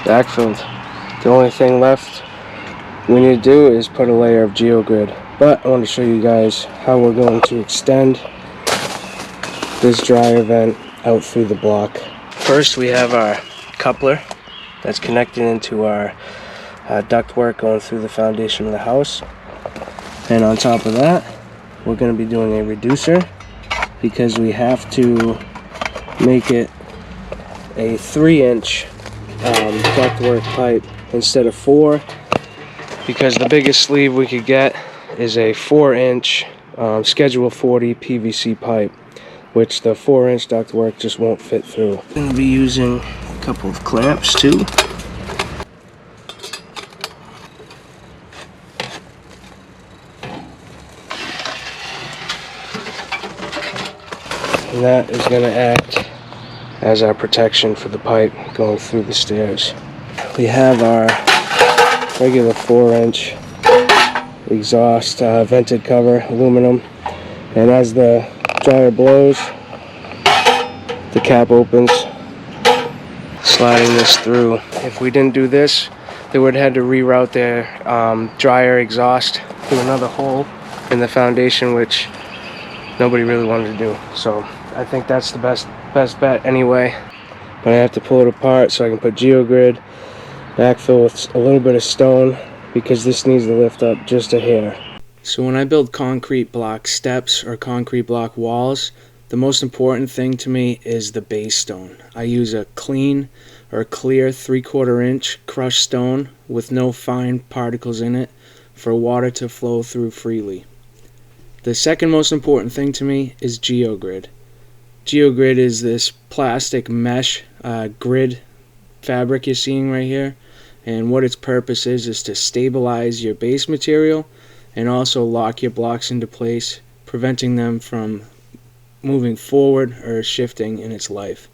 backfilled. The only thing left we need to do is put a layer of geogrid. But I want to show you guys how we're going to extend this dryer vent out through the block. First we have our coupler that's connected into our ductwork going through the foundation of the house. And on top of that, we're going to be doing a reducer because we have to make it a 3-inch ductwork pipe instead of 4, because the biggest sleeve we could get is a 4-inch Schedule 40 PVC pipe, which the 4-inch ductwork just won't fit through. I'm going to be using a couple of clamps too. And that is going to act as our protection for the pipe going through the stairs. We have our regular 4-inch exhaust vented cover, aluminum, and as the dryer blows, the cap opens, sliding this through. If we didn't do this, they would have had to reroute their dryer exhaust through another hole in the foundation, which nobody really wanted to do. So I think that's the best bet anyway. But I have to pull it apart so I can put geogrid, backfill with a little bit of stone, because this needs to lift up just a hair. So when I build concrete block steps or concrete block walls, the most important thing to me is the base stone. I use a clean or clear 3/4 inch crushed stone with no fine particles in it for water to flow through freely. The second most important thing to me is geogrid. Geogrid is this plastic mesh grid fabric you're seeing right here, and what its purpose is to stabilize your base material and also lock your blocks into place, preventing them from moving forward or shifting in its life.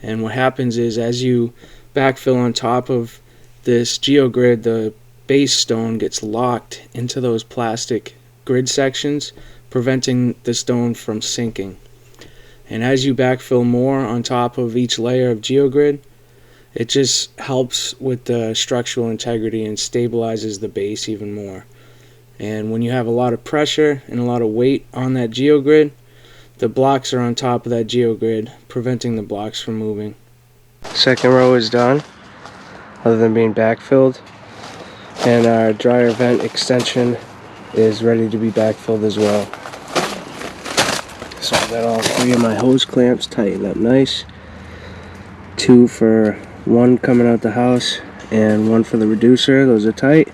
And what happens is, as you backfill on top of this geogrid, the base stone gets locked into those plastic grid sections, preventing the stone from sinking. And as you backfill more on top of each layer of geogrid, it just helps with the structural integrity and stabilizes the base even more. And when you have a lot of pressure and a lot of weight on that geogrid, the blocks are on top of that geogrid, preventing the blocks from moving. Second row is done, other than being backfilled, and our dryer vent extension is ready to be backfilled as well. So I've got all 3 of my hose clamps tightened up nice. 2 for one coming out the house and 1 for the reducer. Those are tight.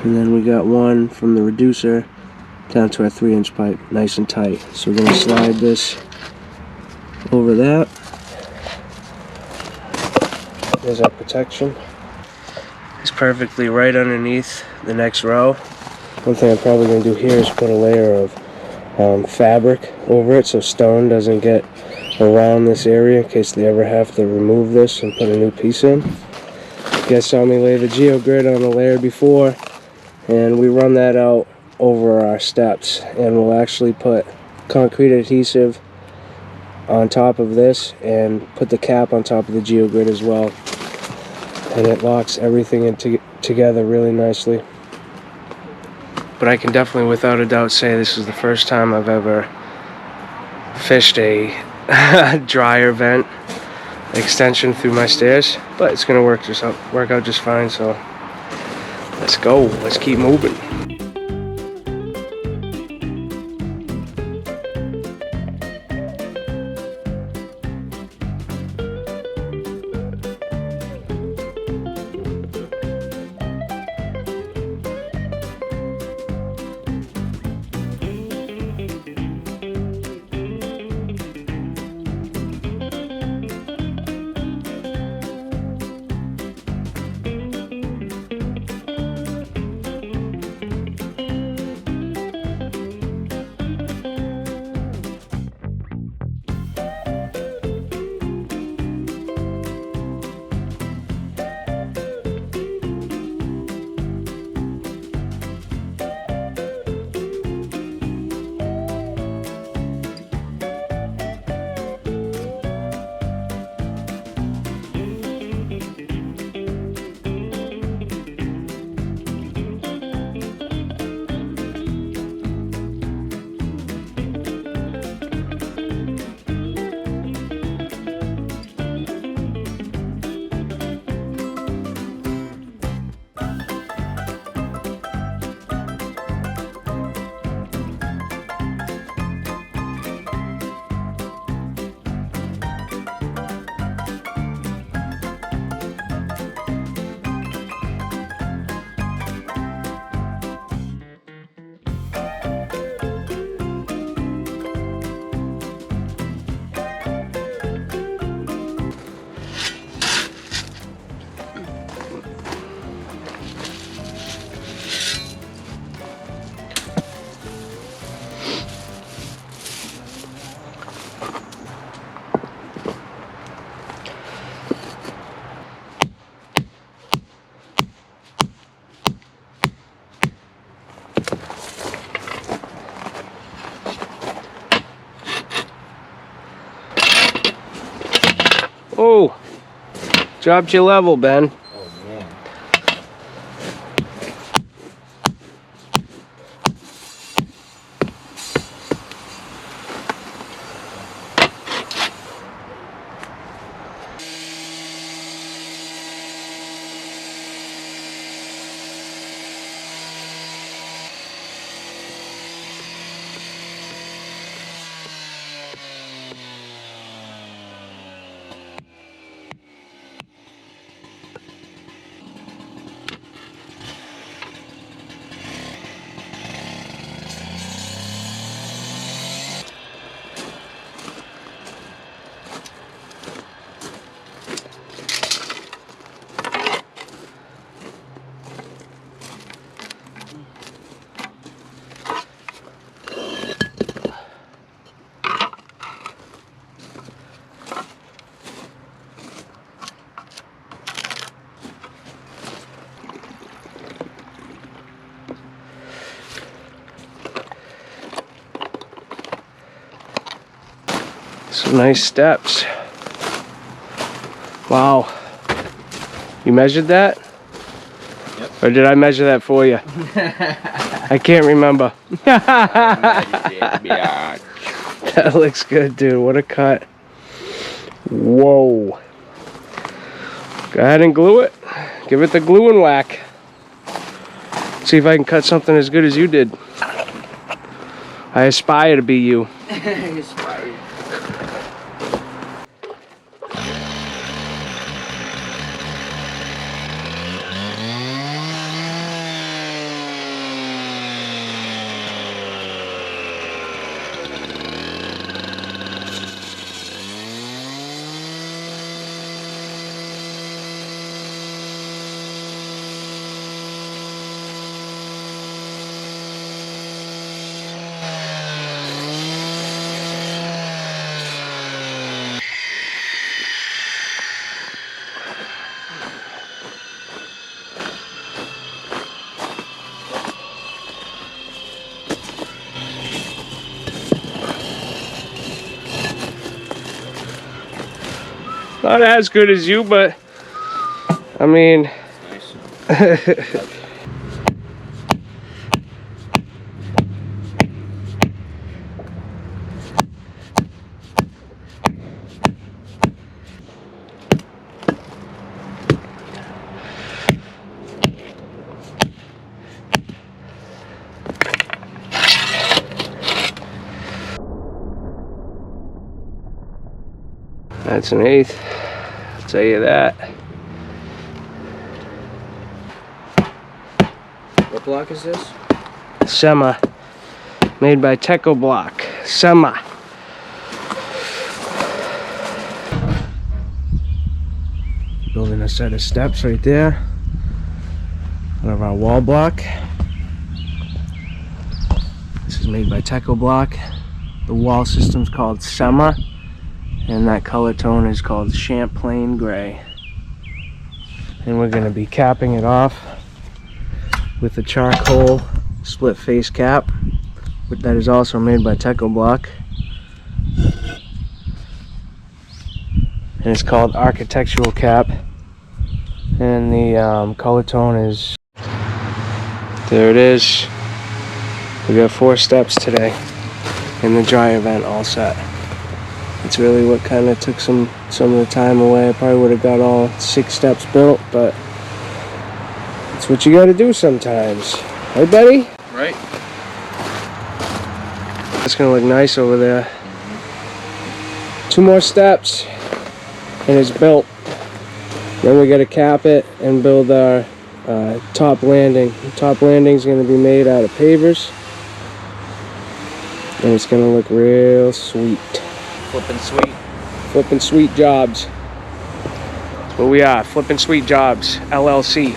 And then we got 1 from the reducer down to our 3-inch pipe, nice and tight. So we're going to slide this over that. There's our protection. It's perfectly right underneath the next row. One thing I'm probably going to do here is put a layer of fabric over it so stone doesn't get around this area in case they ever have to remove this and put a new piece in. You guys saw me lay the geogrid on the layer before, and we run that out over our steps, and we'll actually put concrete adhesive on top of this and put the cap on top of the geogrid as well, and it locks everything together really nicely. But I can definitely without a doubt say this is the first time I've ever fished a dryer vent extension through my stairs, but it's gonna work out just fine. So let's go, let's keep moving. Dropped your level, Ben. Oh, man. Some nice steps. Wow. You measured that? Yep. Or did I measure that for you? I can't remember. That looks good, dude. What a cut. Whoa. Go ahead and glue it. Give it the glue and whack. See if I can cut something as good as you did. I aspire to be you. Aspire. Not as good as you, but I mean, Nice. that's an 1/8. I'll tell you that. What block is this? Semma, made by Techo-Bloc. Semma. Building a set of steps right there out of our wall block. This is made by Techo-Bloc. The wall system's called Semma, and that color tone is called Champlain Grey. And we're going to be capping it off with a charcoal split face cap, but that is also made by Techo-Bloc. And it's called architectural cap. And the color tone is, there it is. We got 4 steps today in the dry event all set. It's really what kind of took some of the time away. I probably would have got all 6 steps built, but it's what you got to do sometimes. Hey, buddy? Right. It's gonna look nice over there. 2 more steps, and it's built. Then we got to cap it and build our top landing. The top landing is going to be made out of pavers, and it's going to look real sweet. Flippin' sweet. Flippin' sweet jobs. That's what we are. Flippin' sweet jobs. LLC.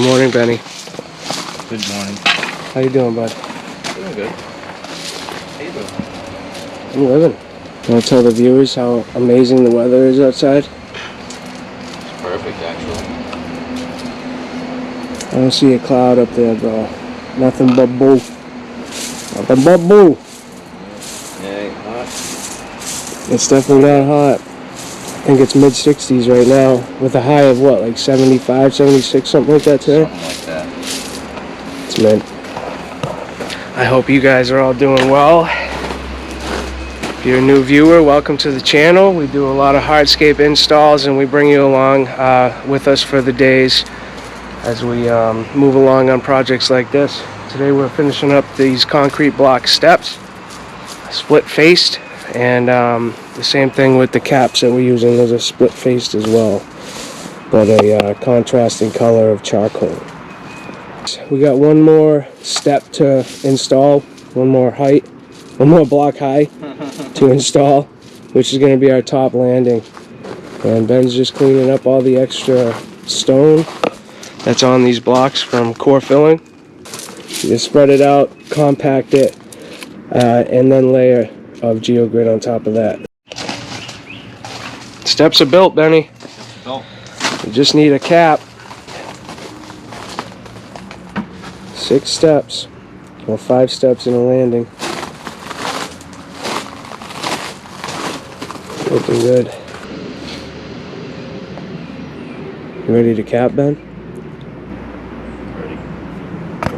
morning, Benny. Good morning. How you doing, bud? Doing good. How you doing? I'm living. You want to tell the viewers how amazing the weather is outside? It's perfect, actually. I don't see a cloud up there, bro. Nothing but blue. Nothing but blue. Yeah, ain't hot. It's definitely not hot. I think it's mid-60s right now with a high of what, like 75, 76, something like that today? Something like that. It's mint. I hope you guys are all doing well. If you're a new viewer, welcome to the channel. We do a lot of hardscape installs and we bring you along with us for the days as we move along on projects like this. Today we're finishing up these concrete block steps, split-faced, and the same thing with the caps that we're using. Those are split-faced as well, but a contrasting color of charcoal. We got one more step to install, one more block high to install, which is going to be our top landing. And Ben's just cleaning up all the extra stone that's on these blocks from core filling. You just spread it out, compact it, and then layer of geogrid on top of that. Steps are built, Benny. Built. You just need a cap. 6 steps, or 5 steps in a landing. Looking good. You ready to cap, Ben?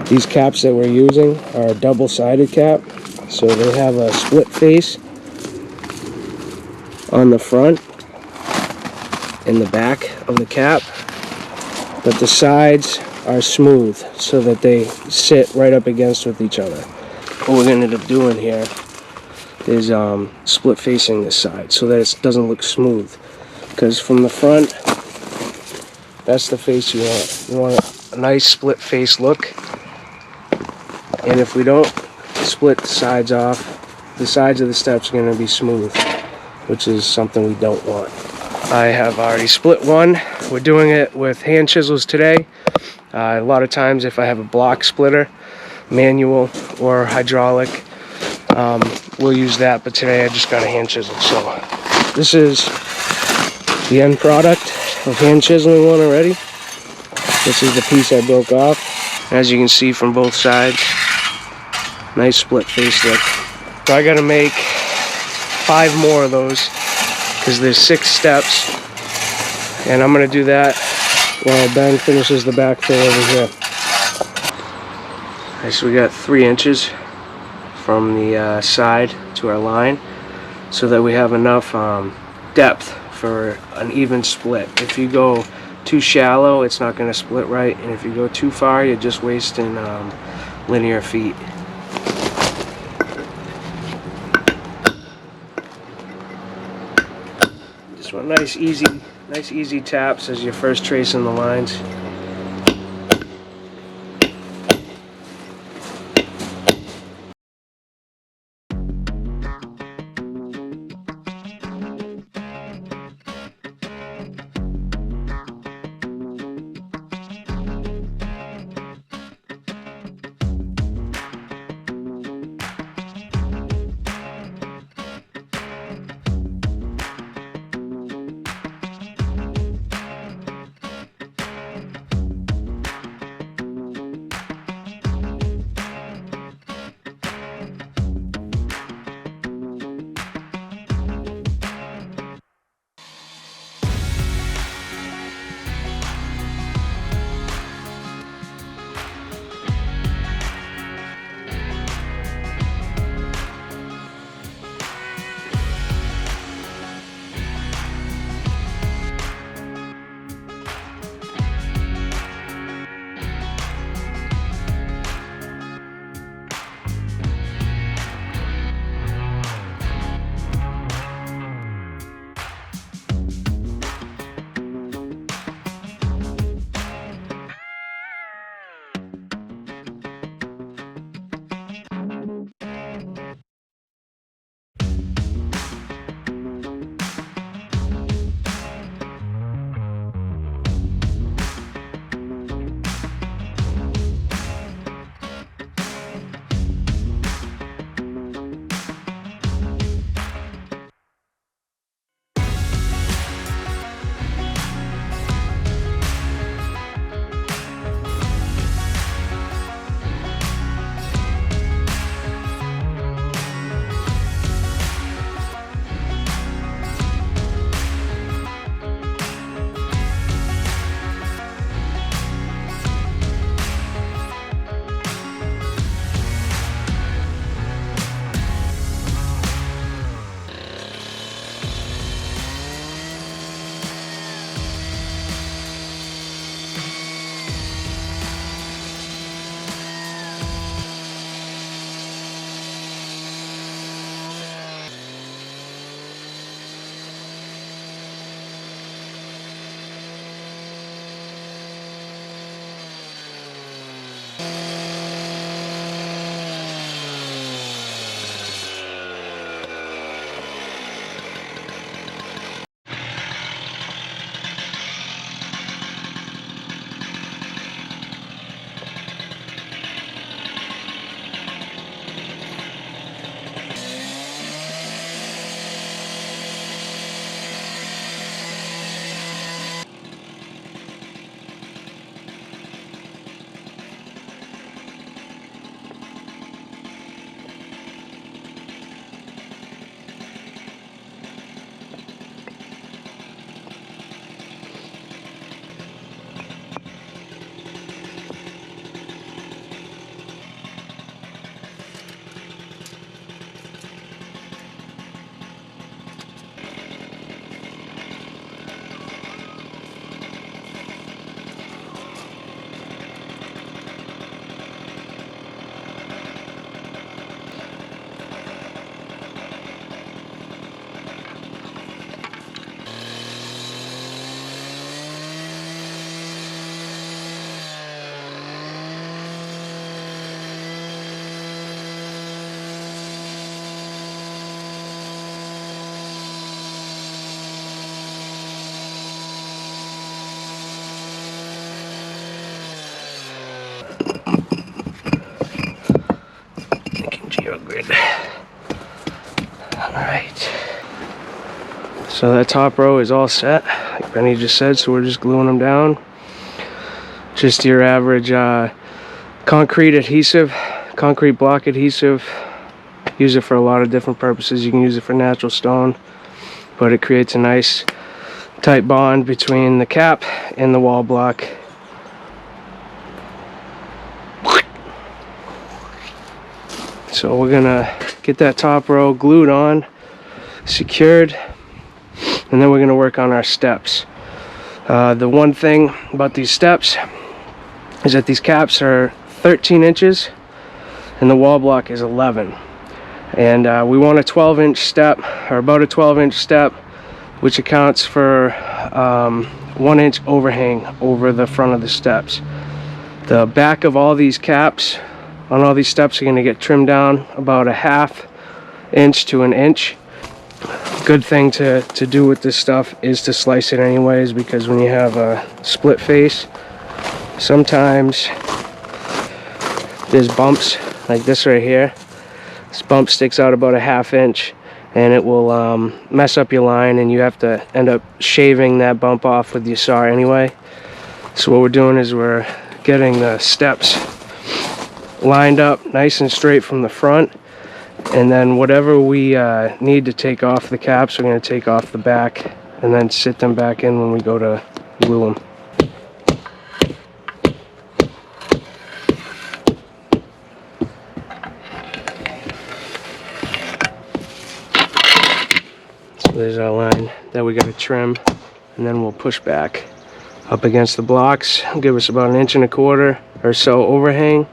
These caps that we're using are a double-sided cap, so they have a split face on the front and the back of the cap, but the sides are smooth so that they sit right up against with each other. What we're going to end up doing here is split facing this side so that it doesn't look smooth, because from the front, that's the face you want. You want a nice split face look. And if we don't split the sides off, the sides of the steps are going to be smooth, which is something we don't want. I have already split one. We're doing it with hand chisels today. A lot of times if I have a block splitter, manual or hydraulic, we'll use that, but today I just got a hand chisel. So this is the end product of hand chiseling one already. This is the piece I broke off. As you can see from both sides, nice split face look. So I gotta make 5 more of those because there's 6 steps, and I'm gonna do that while Ben finishes the backfill over here. Okay, so we got 3 inches from the side to our line so that we have enough depth for an even split. If you go too shallow, it's not going to split right, and if you go too far, you're just wasting linear feet. Just want nice easy taps as you're first tracing the lines. real good. Alright. So that top row is all set, like Benny just said, so we're just gluing them down. Just your average concrete adhesive, concrete block adhesive. Use it for a lot of different purposes. You can use it for natural stone, but it creates a nice tight bond between the cap and the wall block. So we're gonna get that top row glued on, secured, and then we're gonna work on our steps. The one thing about these steps is that these caps are 13 inches and the wall block is 11. And we want a 12-inch step, or about a 12-inch step, which accounts for 1 inch overhang over the front of the steps. The back of all these caps on all these steps are going to get trimmed down about a ½ inch to an inch. Good thing to do with this stuff is to slice it anyways, because when you have a split face, sometimes there's bumps like this right here. This bump sticks out about a ½ inch and it will mess up your line, and you have to end up shaving that bump off with your saw anyway. So what we're doing is we're getting the steps lined up nice and straight from the front, and then whatever we need to take off the caps, we're going to take off the back and then sit them back in when we go to glue them. So there's our line that we got to trim, and then we'll push back up against the blocks. It'll give us about 1¼ inch or so overhang,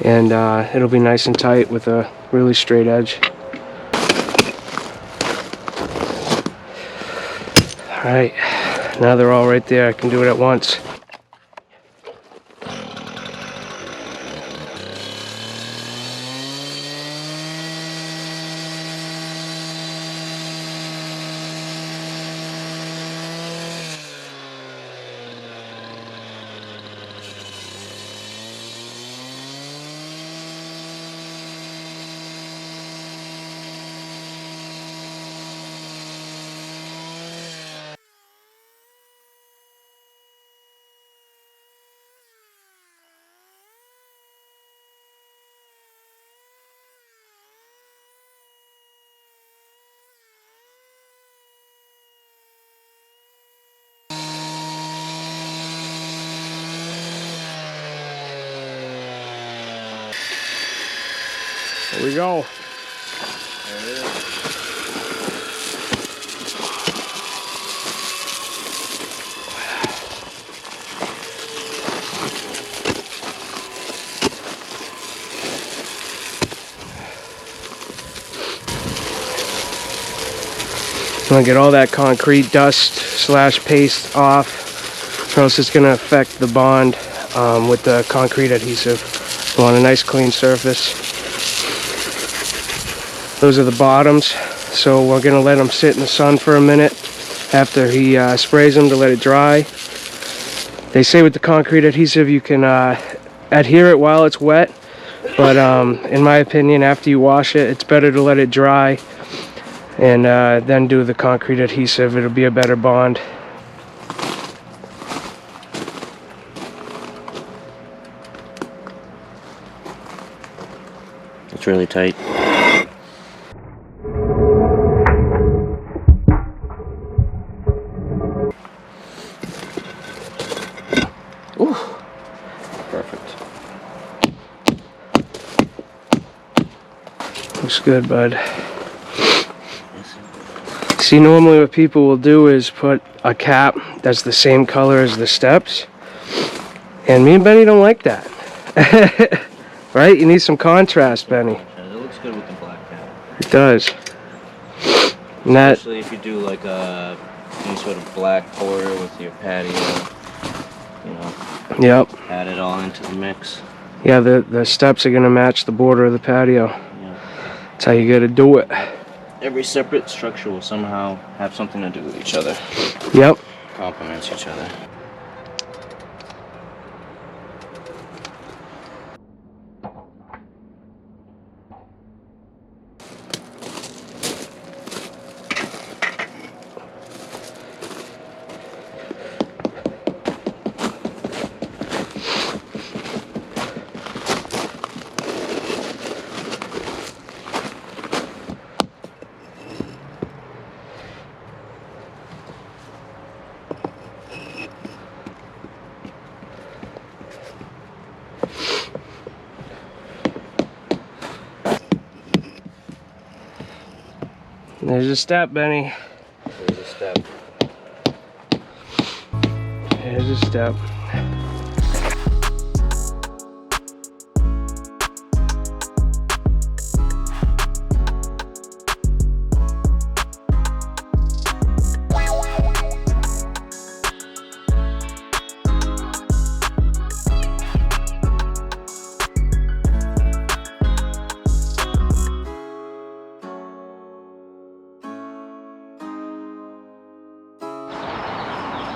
and it'll be nice and tight with a really straight edge. Alright, now they're all right there. I can do it at once. There we go. There it is. I'm gonna get all that concrete dust / paste off, or else it's gonna affect the bond with the concrete adhesive. We want a nice clean surface. Those are the bottoms, so we're gonna let them sit in the sun for a minute after he sprays them to let it dry. They say with the concrete adhesive you can adhere it while it's wet, but in my opinion, after you wash it, it's better to let it dry and then do the concrete adhesive. It'll be a better bond. It's really tight. Ooh, perfect. Looks good, bud. See, normally what people will do is put a cap that's the same color as the steps, and me and Benny don't like that. Right? You need some contrast, Benny. Yeah, it looks good with the black cap. It does. And that, especially if you do like any sort of black border with your patio, you know. yep. Add it all into the mix. Yeah, the steps are gonna match the border of the patio. Yeah. That's how you gotta do it. Every separate structure will somehow have something to do with each other. Yep. Complements each other. There's a step, Benny. There's a step. There's a step.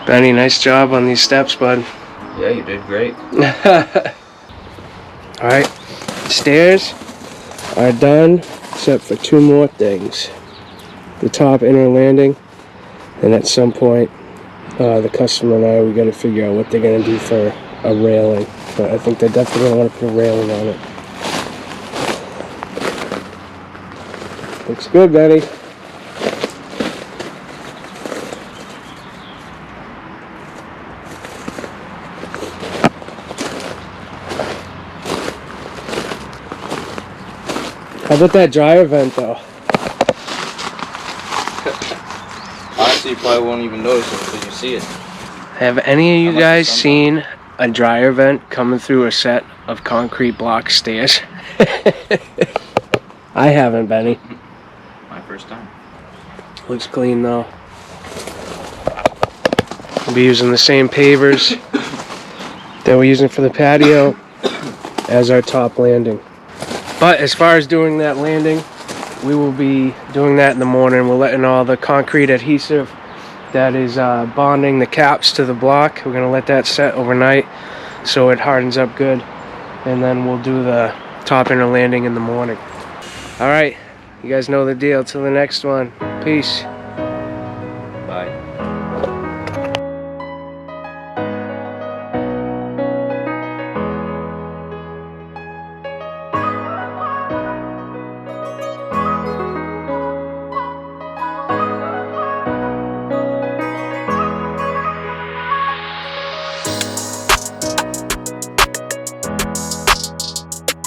Benny, nice job on these steps, bud. Yeah, you did great. Alright, stairs are done, except for two more things. The top inner landing, and at some point, the customer and I, we gotta figure out what they're gonna do for a railing. But I think they're definitely gonna want to put a railing on it. Looks good, Benny. How about that dryer vent, though? Honestly, you probably won't even notice it until you see it. Have any of you guys seen a dryer vent coming through a set of concrete block stairs? I haven't, Benny. My first time. Looks clean, though. We'll be using the same pavers that we're using for the patio as our top landing. But as far as doing that landing, we will be doing that in the morning. We're letting all the concrete adhesive that is bonding the caps to the block, we're going to let that set overnight so it hardens up good. And then we'll do the top inner landing in the morning. Alright, you guys know the deal. Till the next one. Peace.